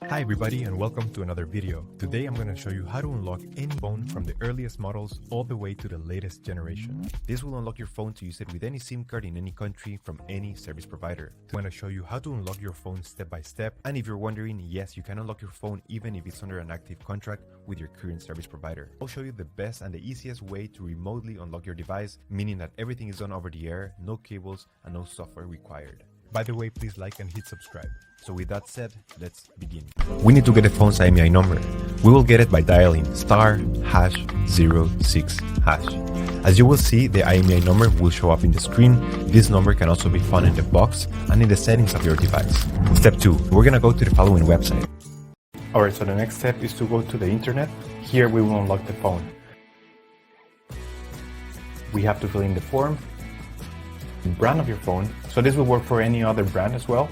Hi everybody and welcome to another video. Today I'm going to show you how to unlock any phone from the earliest models all the way to the latest generation. This will unlock your phone to use it with any SIM card in any country from any service provider. I'm going to show you how to unlock your phone step by step, and if you're wondering, yes, you can unlock your phone even if it's under an active contract with your current service provider. I'll show you the best and the easiest way to remotely unlock your device, meaning that everything is done over the air, no cables and no software required. By the way, please like and hit subscribe. So with that said, let's begin. We need to get the phone's IMEI number. We will get it by dialing *#06#. As you will see, the IMEI number will show up in the screen. This number can also be found in the box and in the settings of your device. Step 2, we're gonna go to the following website. Alright, so the next step is to go to the internet. Here we will unlock the phone. We have to fill in the form, brand of your phone, so this will work for any other brand as well.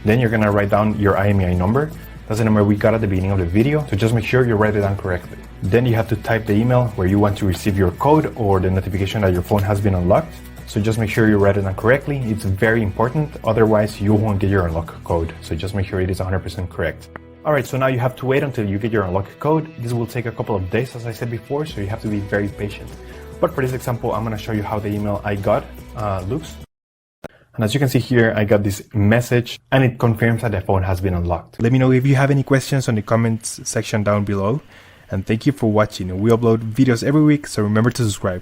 Then you're gonna write down your IMEI number. That's the number we got at the beginning of the video, so just make sure you write it down correctly. Then you have to type the email where you want to receive your code or the notification that your phone has been unlocked. So just make sure you write it down correctly. It's very important, otherwise you won't get your unlock code. So just make sure it is 100% correct. Alright, so now you have to wait until you get your unlock code. This will take a couple of days, as I said before, so you have to be very patient. But for this example, I'm gonna show you how the email I got looks. And as you can see here, I got this message and it confirms that the phone has been unlocked. Let me know if you have any questions on the comments section down below. And thank you for watching. We upload videos every week, so remember to subscribe.